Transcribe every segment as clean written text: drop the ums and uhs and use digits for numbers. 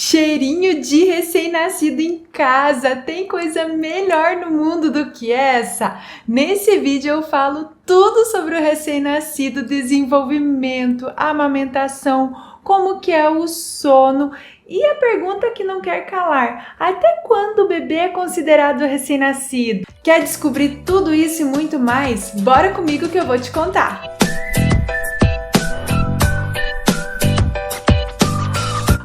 Cheirinho de recém-nascido em casa, tem coisa melhor no mundo do que essa? Nesse vídeo eu falo tudo sobre o recém-nascido, desenvolvimento, amamentação, como que é o sono e a pergunta que não quer calar, até quando o bebê é considerado recém-nascido? Quer descobrir tudo isso e muito mais? Bora comigo que eu vou te contar!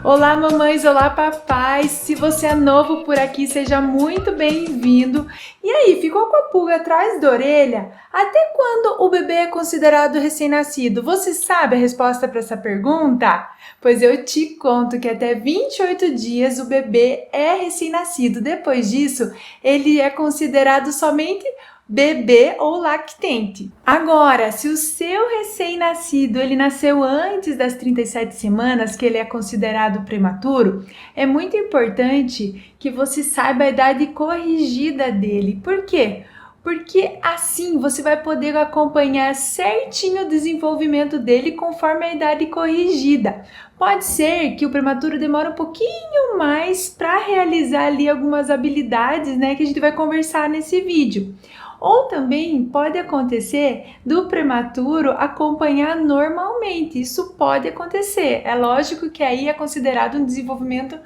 Olá mamães, olá papais, se você é novo por aqui, seja muito bem-vindo. E aí, ficou com a pulga atrás da orelha? Até quando o bebê é considerado recém-nascido? Você sabe a resposta para essa pergunta? Pois eu te conto que até 28 dias o bebê é recém-nascido. Depois disso, ele é considerado somente bebê ou lactente. Agora, se o seu recém-nascido ele nasceu antes das 37 semanas, que ele é considerado prematuro, é muito importante que você saiba a idade corrigida dele. Por quê? Porque assim você vai poder acompanhar certinho o desenvolvimento dele conforme a idade corrigida. Pode ser que o prematuro demore um pouquinho mais para realizar ali algumas habilidades, né, que a gente vai conversar nesse vídeo. Ou também pode acontecer do prematuro acompanhar normalmente, isso pode acontecer. É lógico que aí é considerado um desenvolvimento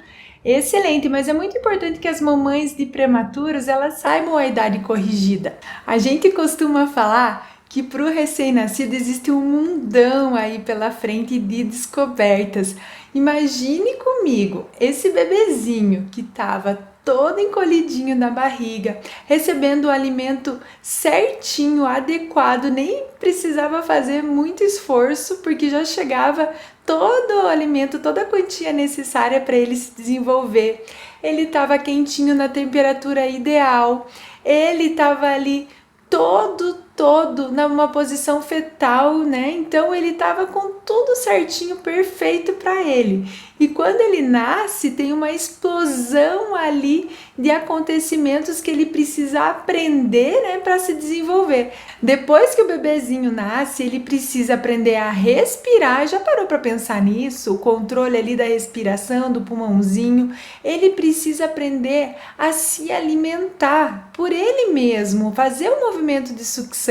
excelente, mas é muito importante que as mamães de prematuros elas saibam a idade corrigida. A gente costuma falar que para o recém-nascido existe um mundão aí pela frente de descobertas. Imagine comigo, esse bebezinho que estava todo encolhidinho na barriga, recebendo o alimento certinho, adequado, nem precisava fazer muito esforço, porque já chegava todo o alimento, toda a quantia necessária para ele se desenvolver. Ele estava quentinho na temperatura ideal, ele estava ali todo numa posição fetal, né? Então ele estava com tudo certinho, perfeito para ele. E quando ele nasce, tem uma explosão ali de acontecimentos que ele precisa aprender, né, para se desenvolver. Depois que o bebezinho nasce, ele precisa aprender a respirar. Já parou para pensar nisso? O controle ali da respiração, do pulmãozinho. Ele precisa aprender a se alimentar por ele mesmo, fazer o movimento de sucção.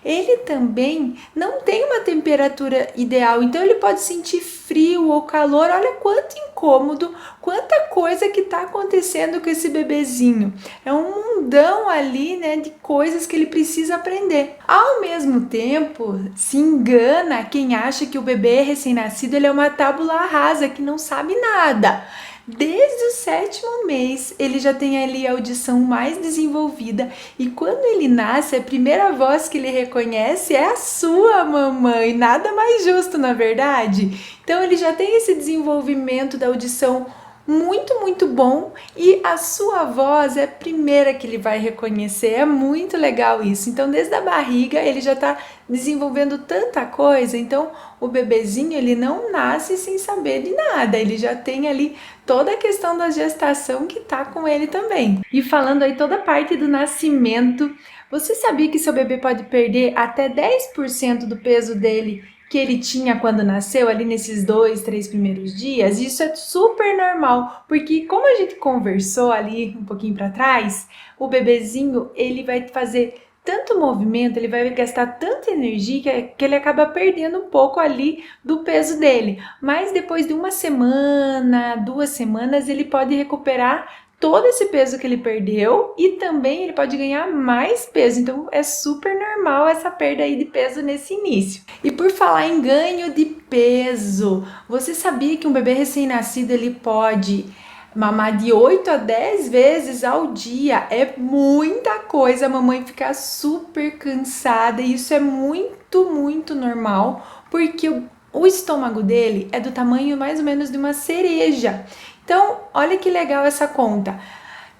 Ele também não tem uma temperatura ideal, então ele pode sentir frio ou calor. Olha quanto incômodo, quanta coisa que está acontecendo com esse bebezinho. É um mundão ali, né, de coisas que ele precisa aprender. Ao mesmo tempo, se engana quem acha que o bebê recém-nascido ele é uma tábula rasa, que não sabe nada. Desde o 7º mês, ele já tem ali a audição mais desenvolvida e quando ele nasce, a primeira voz que ele reconhece é a sua mamãe, nada mais justo, na verdade? Então ele já tem esse desenvolvimento da audição muito bom e a sua voz é a primeira que ele vai reconhecer, é muito legal isso. Então desde a barriga ele já está desenvolvendo tanta coisa, então o bebezinho ele não nasce sem saber de nada, ele já tem ali toda a questão da gestação que tá com ele também. E falando aí toda a parte do nascimento, você sabia que seu bebê pode perder até 10% do peso dele que ele tinha quando nasceu, ali nesses 2, 3 primeiros dias? Isso é super normal, porque como a gente conversou ali um pouquinho para trás, o bebezinho ele vai fazer tanto movimento, ele vai gastar tanta energia que ele acaba perdendo um pouco ali do peso dele. Mas depois de 1 semana, 2 semanas, ele pode recuperar todo esse peso que ele perdeu e também ele pode ganhar mais peso. Então é super normal essa perda aí de peso nesse início. E por falar em ganho de peso, você sabia que um bebê recém-nascido ele pode mamar de 8 a 10 vezes ao dia? É muita coisa, a mamãe fica super cansada e isso é muito normal, porque o estômago dele é do tamanho mais ou menos de uma cereja. Então, olha que legal essa conta.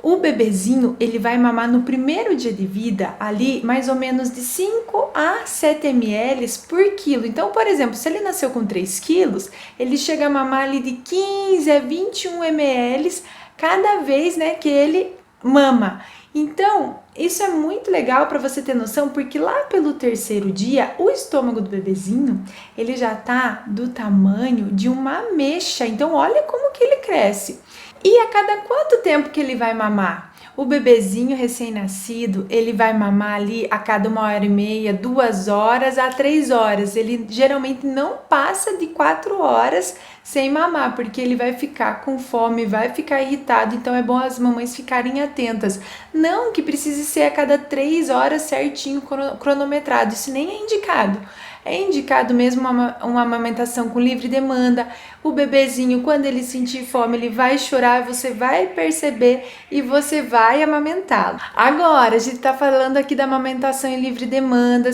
O bebezinho, ele vai mamar no primeiro dia de vida ali mais ou menos de 5 a 7 ml por quilo. Então, por exemplo, se ele nasceu com 3 quilos, ele chega a mamar ali de 15 a 21 ml cada vez, né, que ele mama. Então, isso é muito legal para você ter noção, porque lá pelo terceiro dia, o estômago do bebezinho, ele já tá do tamanho de uma ameixa. Então, olha como que ele cresce. E a cada quanto tempo que ele vai mamar? O bebezinho recém-nascido, ele vai mamar ali a cada 1h30, 2 horas a 3 horas. Ele geralmente não passa de 4 horas sem mamar, porque ele vai ficar com fome, vai ficar irritado. Então é bom as mamães ficarem atentas. Não que precise ser a cada 3 horas certinho cronometrado, isso nem é indicado. É indicado mesmo uma amamentação com livre demanda. O bebezinho, quando ele sentir fome, ele vai chorar, você vai perceber e você vai amamentá-lo. Agora, a gente tá falando aqui da amamentação em livre demanda,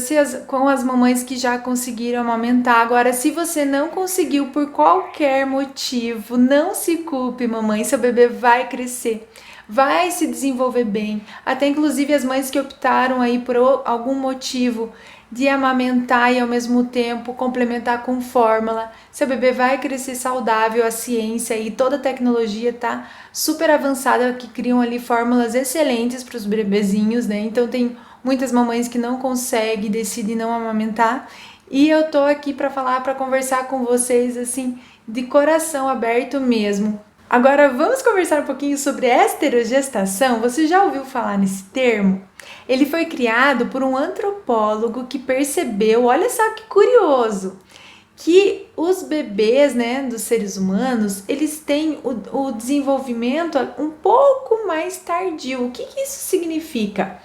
com as mamães que já conseguiram amamentar. Agora, se você não conseguiu por qualquer motivo, não se culpe, mamãe, seu bebê vai crescer. Vai se desenvolver bem. Até inclusive as mães que optaram aí por algum motivo de amamentar e ao mesmo tempo complementar com fórmula, seu bebê vai crescer saudável. A ciência e toda a tecnologia tá super avançada, que criam ali fórmulas excelentes para os bebezinhos, né? Então tem muitas mamães que não conseguem, decidem não amamentar, e eu tô aqui para falar, para conversar com vocês assim, de coração aberto mesmo. Agora vamos conversar um pouquinho sobre esterogestação. Você já ouviu falar nesse termo? Ele foi criado por um antropólogo que percebeu, olha só que curioso, que os bebês, né, dos seres humanos, eles têm o desenvolvimento um pouco mais tardio. O que isso significa?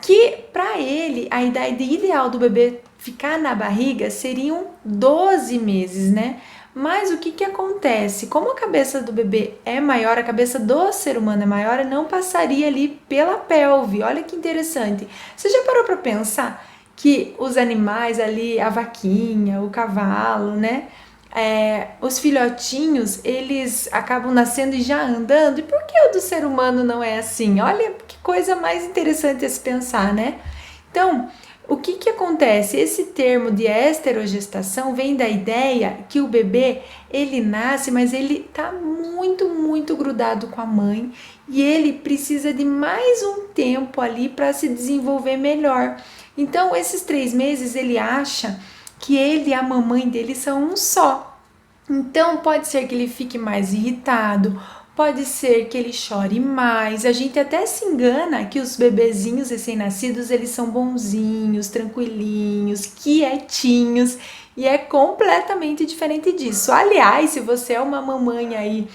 Que para ele a idade ideal do bebê ficar na barriga seriam 12 meses, né? Mas o que acontece? Como a cabeça do bebê é maior, a cabeça do ser humano é maior, ele não passaria ali pela pelve. Olha que interessante. Você já parou para pensar que os animais ali, a vaquinha, o cavalo, né? Os filhotinhos, eles acabam nascendo e já andando. E por que o do ser humano não é assim? Olha que coisa mais interessante a se pensar, né? Então, o que acontece? Esse termo de esterogestação vem da ideia que o bebê, ele nasce, mas ele tá muito grudado com a mãe e ele precisa de mais um tempo ali para se desenvolver melhor. Então, esses 3 meses ele acha que ele e a mamãe dele são um só. Então, pode ser que ele fique mais irritado, pode ser que ele chore mais. A gente até se engana que os bebezinhos recém-nascidos, eles são bonzinhos, tranquilinhos, quietinhos, e é completamente diferente disso. Aliás, se você é uma mamãe aí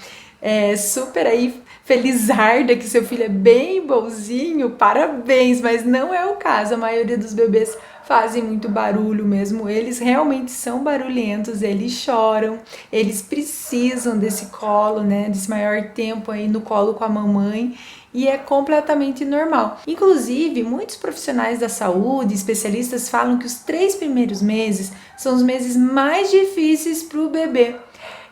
super aí felizarda, que seu filho é bem bonzinho, parabéns, mas não é o caso. A maioria dos bebês fazem muito barulho mesmo, eles realmente são barulhentos, eles choram, eles precisam desse colo, né, desse maior tempo aí no colo com a mamãe, e é completamente normal. Inclusive, muitos profissionais da saúde, especialistas, falam que os 3 primeiros meses são os meses mais difíceis para o bebê.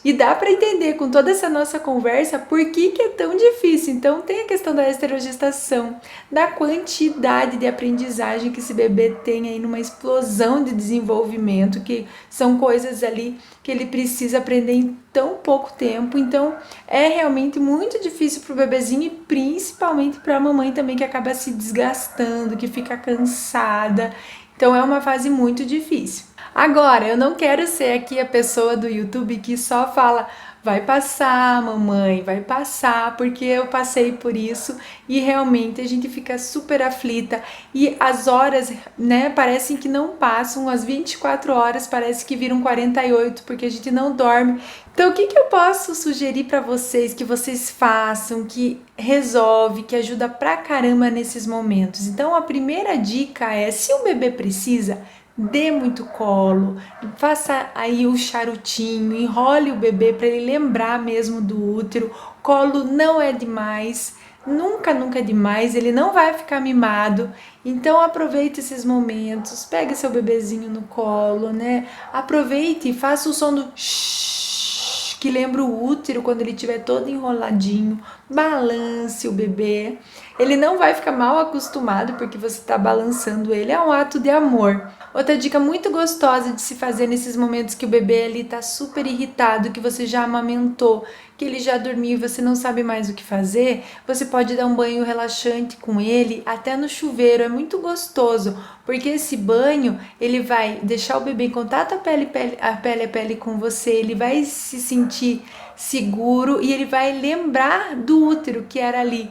E dá para entender com toda essa nossa conversa por que é tão difícil. Então tem a questão da esterogestação, da quantidade de aprendizagem que esse bebê tem aí numa explosão de desenvolvimento, que são coisas ali que ele precisa aprender em tão pouco tempo. Então é realmente muito difícil para o bebezinho e principalmente para a mamãe também, que acaba se desgastando, que fica cansada. Então é uma fase muito difícil. Agora, eu não quero ser aqui a pessoa do YouTube que só fala vai passar, mamãe, vai passar, porque eu passei por isso e realmente a gente fica super aflita e as horas, né, parecem que não passam, as 24 horas parece que viram 48 porque a gente não dorme. Então, o que eu posso sugerir para vocês que vocês façam, que resolve, que ajuda pra caramba nesses momentos? Então, a primeira dica é, se o bebê precisa, dê muito colo, faça aí o charutinho, enrole o bebê para ele lembrar mesmo do útero. Colo não é demais, nunca é demais, ele não vai ficar mimado. Então aproveite esses momentos, pegue seu bebezinho no colo, né? Aproveite e faça o som do shhh, que lembra o útero quando ele estiver todo enroladinho. Balance o bebê. Ele não vai ficar mal acostumado porque você está balançando ele, é um ato de amor. Outra dica muito gostosa de se fazer nesses momentos que o bebê ali tá super irritado, que você já amamentou, que ele já dormiu e você não sabe mais o que fazer, você pode dar um banho relaxante com ele, até no chuveiro, é muito gostoso, porque esse banho, ele vai deixar o bebê em contato a pele com você, ele vai se sentir seguro e ele vai lembrar do útero que era ali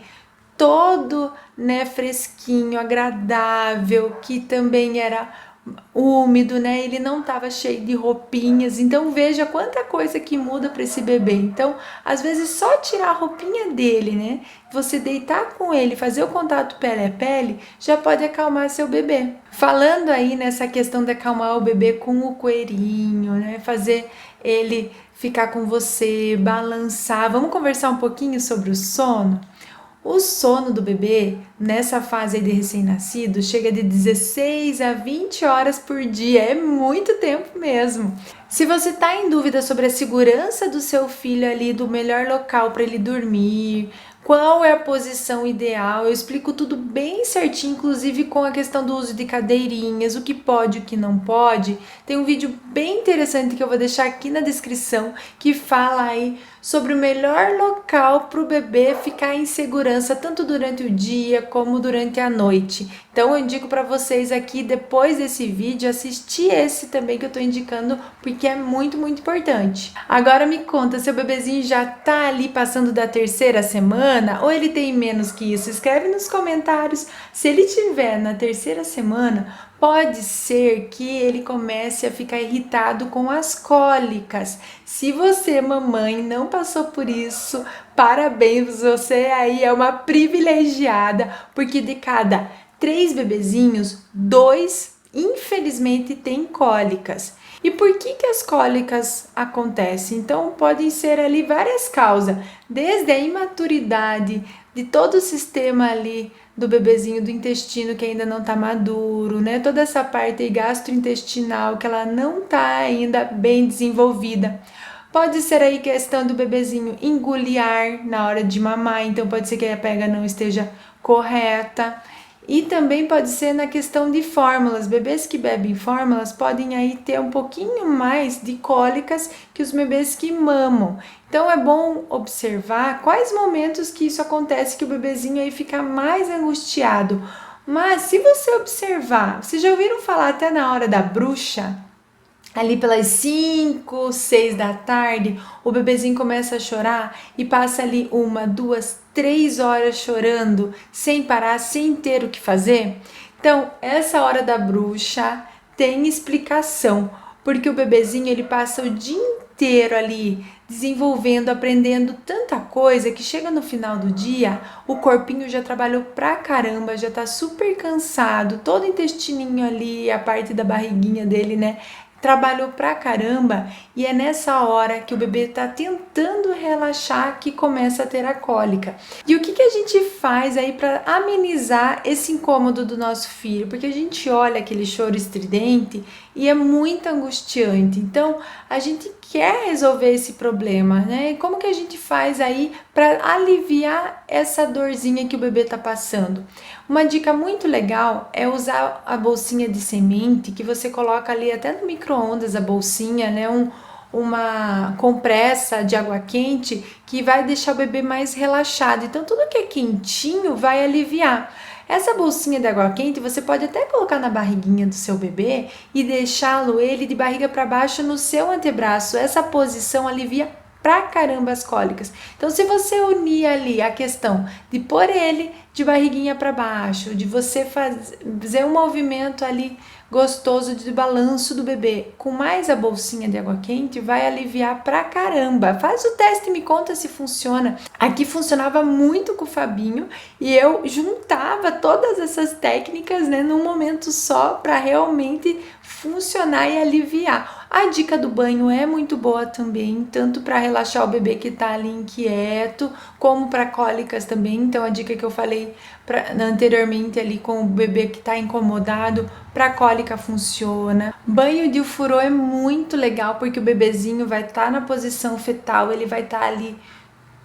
todo, né, fresquinho, agradável, que também era úmido, né? Ele não estava cheio de roupinhas. Então veja quanta coisa que muda para esse bebê. Então, às vezes só tirar a roupinha dele, né? Você deitar com ele, fazer o contato pele a pele, já pode acalmar seu bebê. Falando aí nessa questão de acalmar o bebê com o coelhinho, né? Fazer ele ficar com você, balançar. Vamos conversar um pouquinho sobre o sono? O sono do bebê, nessa fase aí de recém-nascido, chega de 16 a 20 horas por dia, é muito tempo mesmo. Se você está em dúvida sobre a segurança do seu filho ali, do melhor local para ele dormir, qual é a posição ideal, eu explico tudo bem certinho, inclusive com a questão do uso de cadeirinhas, o que pode, o que não pode. Tem um vídeo bem interessante que eu vou deixar aqui na descrição, que fala aí sobre o melhor local para o bebê ficar em segurança, tanto durante o dia como durante a noite. Então eu indico para vocês aqui, depois desse vídeo, assistir esse também que eu estou indicando, porque é muito, muito importante. Agora me conta, seu bebezinho já tá ali passando da terceira semana ou ele tem menos que isso? Escreve nos comentários. Se ele tiver na terceira semana, pode ser que ele comece a ficar irritado com as cólicas. Se você, mamãe, não passou por isso, parabéns, você aí é uma privilegiada, porque de cada 3 bebezinhos, 2 infelizmente têm cólicas. E por que as cólicas acontecem? Então podem ser ali várias causas, desde a imaturidade de todo o sistema ali do bebezinho, do intestino que ainda não está maduro, né? Toda essa parte gastrointestinal que ela não está ainda bem desenvolvida. Pode ser aí questão do bebezinho engolir ar na hora de mamar, então pode ser que a pega não esteja correta. E também pode ser na questão de fórmulas. Bebês que bebem fórmulas podem aí ter um pouquinho mais de cólicas que os bebês que mamam. Então é bom observar quais momentos que isso acontece, que o bebezinho aí fica mais angustiado. Mas se você observar, vocês já ouviram falar até na hora da bruxa? Ali pelas 5, 6 da tarde, o bebezinho começa a chorar e passa ali 1, 2, 3 horas chorando, sem parar, sem ter o que fazer. Então, essa hora da bruxa tem explicação, porque o bebezinho ele passa o dia inteiro ali desenvolvendo, aprendendo tanta coisa que chega no final do dia, o corpinho já trabalhou pra caramba, já tá super cansado, todo o intestininho ali, a parte da barriguinha dele, né? Trabalhou pra caramba e é nessa hora que o bebê tá tentando relaxar que começa a ter a cólica. E o que a gente faz aí para amenizar esse incômodo do nosso filho? Porque a gente olha aquele choro estridente e é muito angustiante. Então, a gente quer resolver esse problema, né? E como que a gente faz aí para aliviar essa dorzinha que o bebê tá passando? Uma dica muito legal é usar a bolsinha de semente, que você coloca ali até no micro-ondas a bolsinha, né? Uma compressa de água quente que vai deixar o bebê mais relaxado. Então, tudo que é quentinho vai aliviar. Essa bolsinha de água quente você pode até colocar na barriguinha do seu bebê e deixá-lo ele de barriga para baixo no seu antebraço. Essa posição alivia pra caramba as cólicas. Então, se você unir ali a questão de pôr ele de barriguinha para baixo, de você fazer um movimento ali gostoso de balanço do bebê, com mais a bolsinha de água quente, vai aliviar pra caramba. Faz o teste e me conta se funciona. Aqui funcionava muito com o Fabinho e eu juntava todas essas técnicas, né, num momento só para realmente funcionar e aliviar. A dica do banho é muito boa também, tanto para relaxar o bebê que tá ali inquieto, como para cólicas também. Então a dica que eu falei anteriormente ali com o bebê que tá incomodado, para cólica funciona. Banho de ofurô é muito legal porque o bebezinho vai estar na posição fetal, ele vai estar ali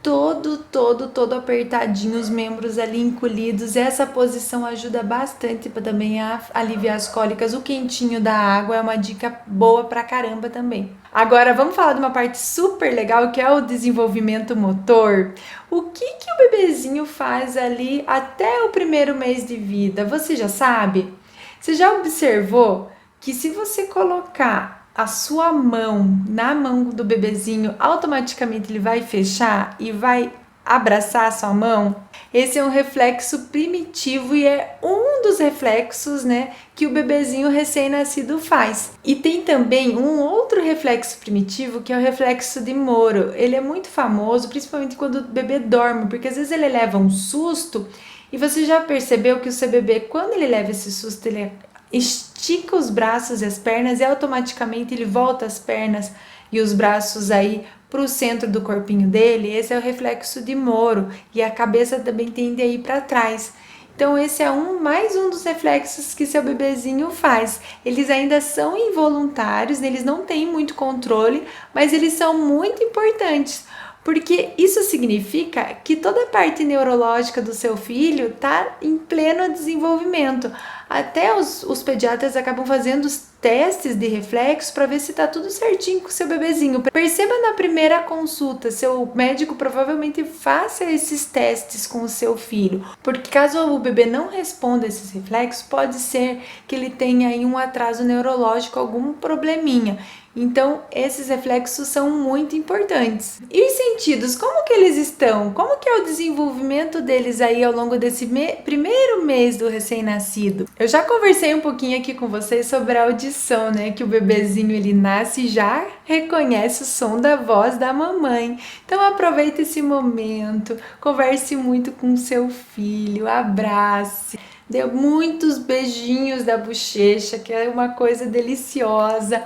todo apertadinho, os membros ali encolhidos. Essa posição ajuda bastante para também aliviar as cólicas. O quentinho da água é uma dica boa pra caramba também. Agora vamos falar de uma parte super legal, que é o desenvolvimento motor. O que o bebezinho faz ali até o primeiro mês de vida? Você já sabe? Você já observou que se você colocar a sua mão na mão do bebezinho, automaticamente ele vai fechar e vai abraçar a sua mão? Esse é um reflexo primitivo e é um dos reflexos, né, que o bebezinho recém-nascido faz. E tem também um outro reflexo primitivo, que é o reflexo de Moro. Ele é muito famoso, principalmente quando o bebê dorme, porque às vezes ele leva um susto e você já percebeu que o seu bebê, quando ele leva esse susto, ele estica os braços e as pernas e automaticamente ele volta as pernas e os braços aí para o centro do corpinho dele. Esse é o reflexo de Moro, e a cabeça também tende a ir para trás. Então esse é mais um dos reflexos que seu bebezinho faz. Eles ainda são involuntários, eles não têm muito controle, mas eles são muito importantes, porque isso significa que toda a parte neurológica do seu filho está em pleno desenvolvimento. Até os pediatras acabam fazendo os testes de reflexo para ver se está tudo certinho com o seu bebezinho. Perceba na primeira consulta, seu médico provavelmente faça esses testes com o seu filho, porque caso o bebê não responda a esses reflexos, pode ser que ele tenha aí um atraso neurológico, algum probleminha. Então, esses reflexos são muito importantes. E os sentidos, como que eles estão? Como que é o desenvolvimento deles aí ao longo desse primeiro mês do recém-nascido? Eu já conversei um pouquinho aqui com vocês sobre a audição, né? Que o bebezinho, ele nasce e já reconhece o som da voz da mamãe. Então, aproveite esse momento, converse muito com seu filho, abrace. Dê muitos beijinhos da bochecha, que é uma coisa deliciosa.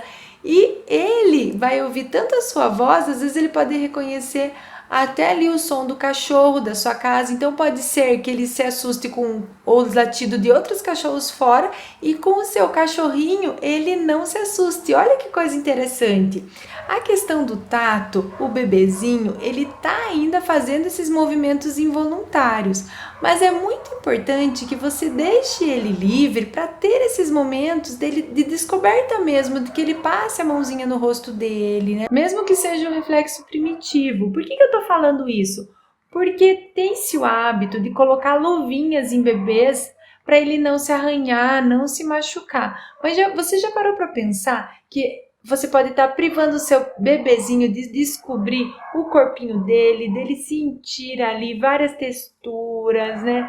E ele vai ouvir tanto a sua voz, às vezes ele pode reconhecer até ali o som do cachorro da sua casa. Então pode ser que ele se assuste com os latidos de outros cachorros fora e com o seu cachorrinho ele não se assuste. Olha que coisa interessante. A questão do tato, o bebezinho, ele tá ainda fazendo esses movimentos involuntários, mas é muito importante que você deixe ele livre para ter esses momentos dele de descoberta mesmo, de que ele passe a mãozinha no rosto dele, né? Mesmo que seja um reflexo primitivo. Por que eu tô falando isso? Porque tem-se o hábito de colocar luvinhas em bebês para ele não se arranhar, não se machucar. Mas você já parou para pensar que você pode estar privando o seu bebezinho de descobrir o corpinho dele sentir ali várias texturas, né?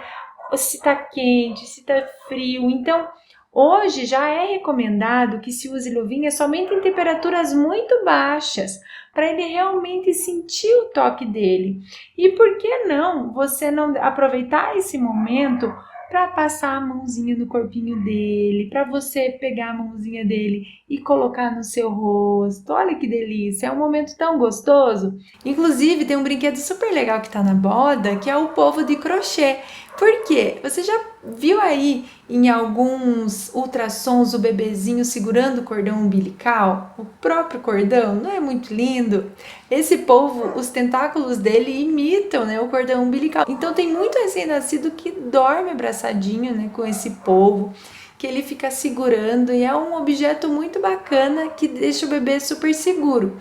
Se tá quente, se tá frio. Então, hoje já é recomendado que se use luvinha somente em temperaturas muito baixas, para ele realmente sentir o toque dele. E por que não você não aproveitar esse momento para passar a mãozinha no corpinho dele, para você pegar a mãozinha dele e colocar no seu rosto? Olha que delícia, é um momento tão gostoso. Inclusive tem um brinquedo super legal que tá na moda, que é o polvo de crochê. Por quê? Você já viu aí em alguns ultrassons o bebezinho segurando o cordão umbilical? O próprio cordão, não é muito lindo? Esse polvo, os tentáculos dele imitam, né, o cordão umbilical. Então tem muito recém-nascido que dorme abraçadinho, né, com esse polvo, que ele fica segurando, e é um objeto muito bacana que deixa o bebê super seguro.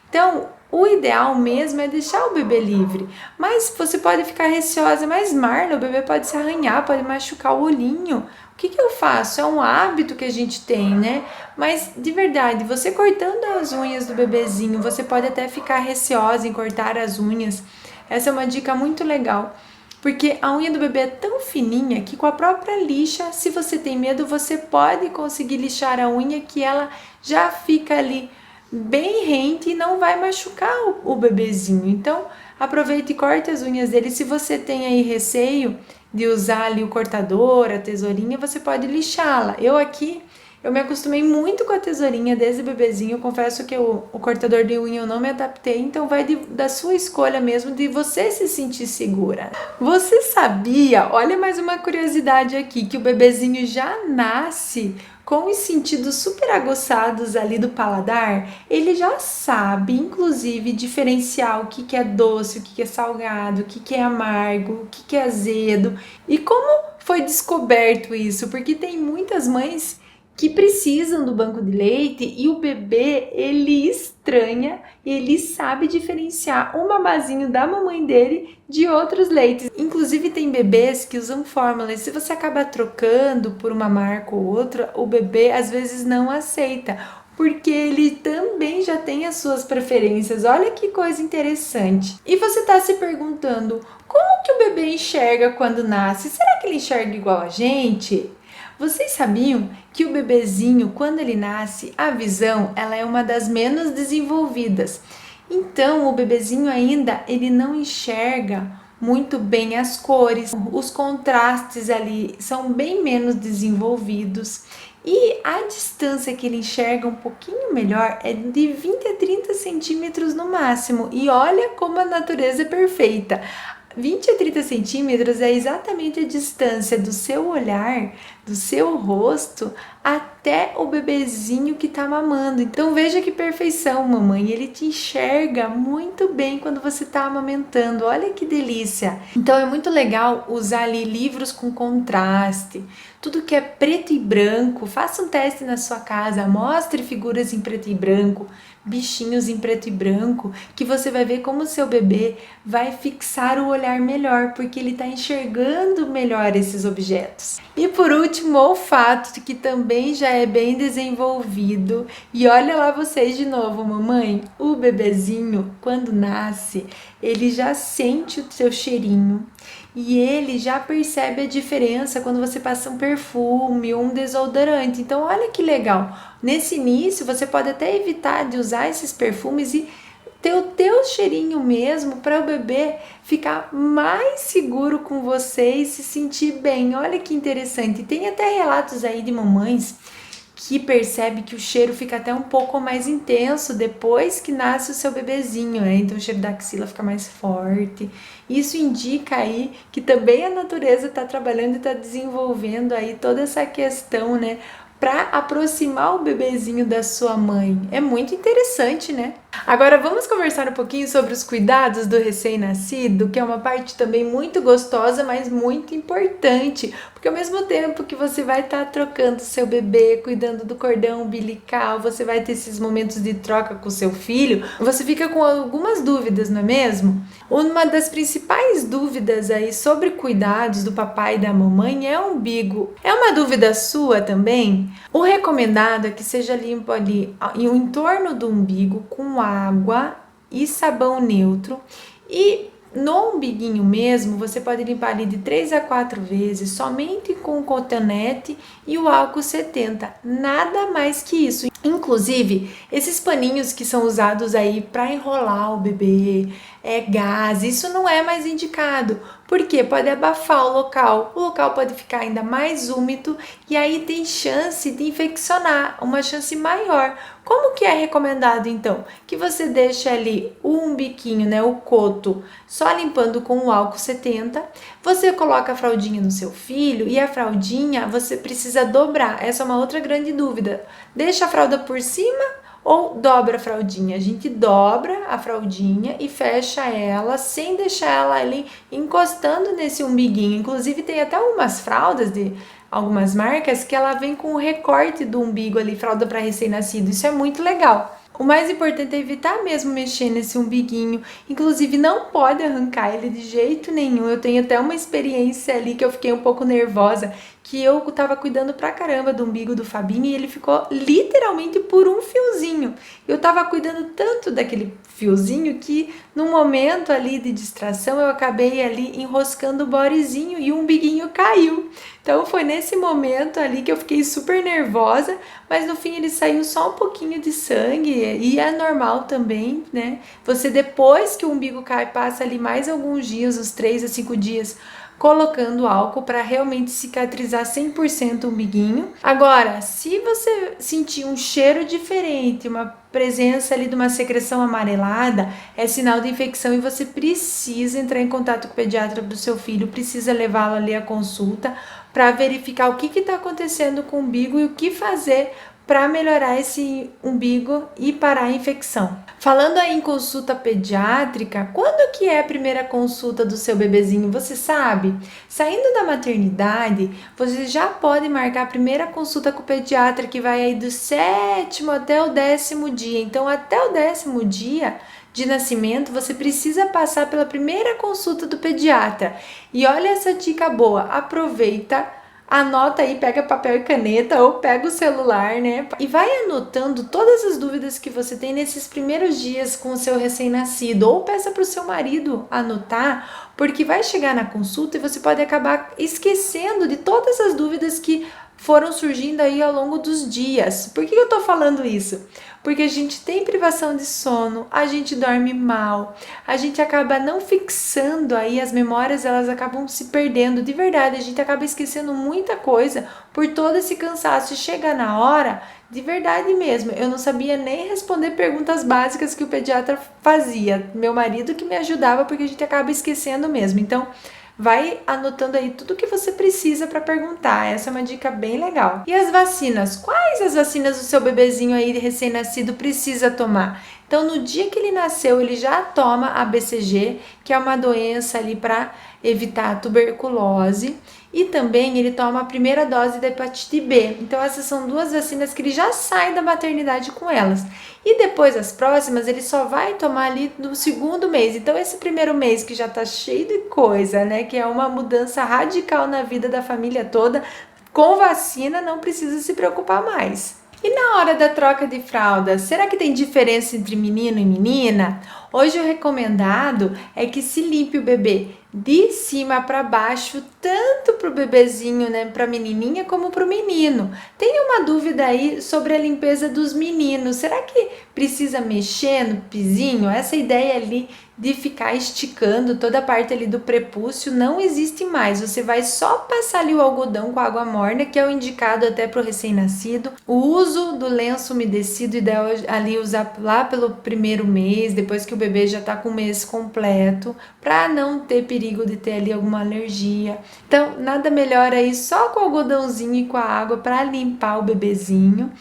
Então, o ideal mesmo é deixar o bebê livre, mas você pode ficar receosa, mas Marla, o bebê pode se arranhar, pode machucar o olhinho. O que eu faço? É um hábito que a gente tem, né? Mas de verdade, você cortando as unhas do bebezinho, você pode até ficar receosa em cortar as unhas. Essa é uma dica muito legal, porque a unha do bebê é tão fininha que com a própria lixa, se você tem medo, você pode conseguir lixar a unha, que ela já fica ali bem rente e não vai machucar o bebezinho. Então aproveite e corte as unhas dele. Se você tem aí receio de usar ali o cortador, a tesourinha, você pode lixá-la. Eu me acostumei muito com a tesourinha desde bebezinho. Eu confesso que o cortador de unha eu não me adaptei, então vai da sua escolha mesmo, de você se sentir segura. Você sabia, olha mais uma curiosidade aqui, que o bebezinho já nasce com os sentidos super aguçados ali do paladar, ele já sabe, inclusive, diferenciar o que é doce, o que é salgado, o que é amargo, o que é azedo. E como foi descoberto isso? Porque tem muitas mães que precisam do banco de leite e o bebê, ele estranha e ele sabe diferenciar o mamazinho da mamãe dele de outros leites. Inclusive tem bebês que usam fórmula e se você acaba trocando por uma marca ou outra, o bebê às vezes não aceita, porque ele também já tem as suas preferências. Olha que coisa interessante. E você está se perguntando, como que o bebê enxerga quando nasce? Será que ele enxerga igual a gente? Vocês sabiam que o bebezinho, quando ele nasce, a visão ela é uma das menos desenvolvidas. Então, o bebezinho ainda ele não enxerga muito bem as cores, os contrastes ali são bem menos desenvolvidos. E a distância que ele enxerga um pouquinho melhor é de 20 a 30 centímetros no máximo. E olha como a natureza é perfeita. 20 a 30 centímetros é exatamente a distância do seu olhar, do seu rosto, até o bebezinho que tá mamando. Então veja que perfeição, mamãe. Ele te enxerga muito bem quando você tá amamentando. Olha que delícia. Então é muito legal usar ali livros com contraste. Tudo que é preto e branco, faça um teste na sua casa, mostre figuras em preto e branco, bichinhos em preto e branco, que você vai ver como o seu bebê vai fixar o olhar melhor, porque ele está enxergando melhor esses objetos. E por último, o olfato, que também já é bem desenvolvido. E olha lá vocês de novo, mamãe, o bebezinho, quando nasce, ele já sente o seu cheirinho. E ele já percebe a diferença quando você passa um perfume ou um desodorante. Então, olha que legal. Nesse início, você pode até evitar de usar esses perfumes e ter o teu cheirinho mesmo para o bebê ficar mais seguro com você e se sentir bem. Olha que interessante. Tem até relatos aí de mamães que percebe que o cheiro fica até um pouco mais intenso depois que nasce o seu bebezinho, né? Então o cheiro da axila fica mais forte. Isso indica aí que também a natureza está trabalhando e está desenvolvendo aí toda essa questão, né? Para aproximar o bebezinho da sua mãe. É muito interessante, né? Agora vamos conversar um pouquinho sobre os cuidados do recém-nascido, que é uma parte também muito gostosa, mas muito importante, porque ao mesmo tempo que você vai estar trocando seu bebê, cuidando do cordão umbilical, você vai ter esses momentos de troca com seu filho, você fica com algumas dúvidas, não é mesmo? Uma das principais dúvidas aí sobre cuidados do papai e da mamãe é o umbigo. É uma dúvida sua também? O recomendado é que seja limpo ali em entorno do umbigo com água e sabão neutro, e no umbiguinho mesmo você pode limpar ali de 3 a 4 vezes somente com o cotonete e o álcool 70, nada mais que isso. Inclusive, esses paninhos que são usados aí para enrolar o bebê, gás, isso não é mais indicado, porque pode abafar o local pode ficar ainda mais úmido e aí tem chance de infeccionar, uma chance maior. Como que é recomendado então? Que você deixe ali o umbiquinho, né, o coto, só limpando com o álcool 70, você coloca a fraldinha no seu filho e a fraldinha você precisa dobrar, essa é uma outra grande dúvida, deixa a fralda por cima ou dobra a fraldinha. A gente dobra a fraldinha e fecha ela sem deixar ela ali encostando nesse umbiguinho. Inclusive tem até algumas fraldas de algumas marcas que ela vem com o recorte do umbigo ali, fralda para recém-nascido. Isso é muito legal. O mais importante é evitar mesmo mexer nesse umbiguinho, inclusive não pode arrancar ele de jeito nenhum. Eu tenho até uma experiência ali que eu fiquei um pouco nervosa, que eu tava cuidando pra caramba do umbigo do Fabinho e ele ficou literalmente por um fiozinho. Eu tava cuidando tanto daquele fiozinho que num momento ali de distração eu acabei ali enroscando o bodezinho e o umbiguinho caiu. Então foi nesse momento ali que eu fiquei super nervosa, mas no fim ele saiu só um pouquinho de sangue e é normal também, né? Você depois que o umbigo cai, passa ali mais alguns dias, uns 3 a 5 dias, colocando álcool para realmente cicatrizar 100% o umbiguinho. Agora, se você sentir um cheiro diferente, presença ali de uma secreção amarelada é sinal de infecção e você precisa entrar em contato com o pediatra do seu filho, precisa levá-lo ali à consulta para verificar o que está acontecendo com o umbigo e o que fazer para melhorar esse umbigo e parar a infecção. Falando aí em consulta pediátrica, quando que é a primeira consulta do seu bebezinho? Você sabe? Saindo da maternidade, você já pode marcar a primeira consulta com o pediatra, que vai aí do 7º até o 10º dia. Então, até o 10º dia de nascimento, você precisa passar pela primeira consulta do pediatra. E olha essa dica boa, aproveita, anota aí, pega papel e caneta ou pega o celular, né? E vai anotando todas as dúvidas que você tem nesses primeiros dias com o seu recém-nascido. Ou peça para o seu marido anotar, porque vai chegar na consulta e você pode acabar esquecendo de todas as dúvidas que foram surgindo aí ao longo dos dias. Por que eu tô falando isso? Porque a gente tem privação de sono, a gente dorme mal, a gente acaba não fixando aí as memórias, elas acabam se perdendo. De verdade, a gente acaba esquecendo muita coisa por todo esse cansaço. E chega na hora, de verdade mesmo, eu não sabia nem responder perguntas básicas que o pediatra fazia. Meu marido que me ajudava, porque a gente acaba esquecendo mesmo. Então, vai anotando aí tudo que você precisa para perguntar. Essa é uma dica bem legal. E as vacinas? Quais as vacinas o seu bebezinho aí recém-nascido precisa tomar? Então, no dia que ele nasceu, ele já toma a BCG, que é uma doença ali para evitar a tuberculose. E também ele toma a primeira dose da hepatite B. Então, essas são duas vacinas que ele já sai da maternidade com elas. E depois, as próximas, ele só vai tomar ali no 2º mês. Então, esse primeiro mês que já tá cheio de coisa, né? Que é uma mudança radical na vida da família toda, com vacina não precisa se preocupar mais. E na hora da troca de fralda, será que tem diferença entre menino e menina? Hoje o recomendado é que se limpe o bebê de cima para baixo, tanto para o bebezinho, né, para a menininha, como para o menino. Tem uma dúvida aí sobre a limpeza dos meninos. Será que precisa mexer no pizinho? Essa ideia ali de ficar esticando toda a parte ali do prepúcio não existe mais. Você vai só passar ali o algodão com água morna, que é o indicado até para o recém-nascido. O uso do lenço umedecido, ideal ali usar lá pelo primeiro mês, depois que o bebê já está com o mês completo, para não ter perigo de ter ali alguma alergia. Então, nada melhor aí só com o algodãozinho e com a água para limpar o bebezinho.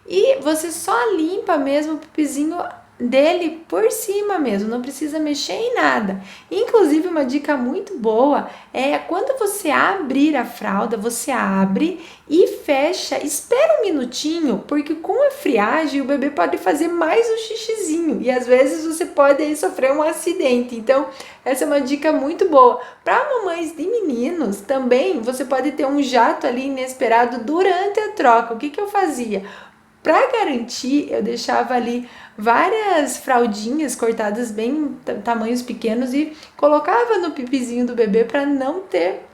E você só limpa mesmo o pipizinho dele por cima mesmo, não precisa mexer em nada. Inclusive, uma dica muito boa é quando você abrir a fralda, você abre e fecha, espera um minutinho, porque com a friagem o bebê pode fazer mais um xixizinho e às vezes você pode aí sofrer um acidente. Então, essa é uma dica muito boa. Para mamães de meninos também, você pode ter um jato ali inesperado durante a troca. O que eu fazia? Para garantir, eu deixava ali várias fraldinhas cortadas bem tamanhos pequenos e colocava no pipizinho do bebê para não ter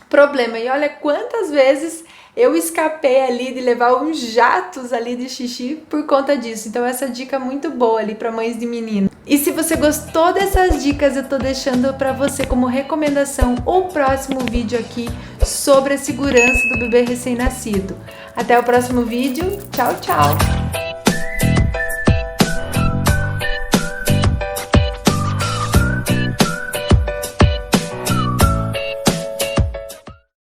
problema. E olha quantas vezes eu escapei ali de levar uns jatos ali de xixi por conta disso. Então essa dica é muito boa ali para mães de menino. E se você gostou dessas dicas, eu tô deixando para você como recomendação o próximo vídeo aqui sobre a segurança do bebê recém-nascido. Até o próximo vídeo. Tchau, tchau!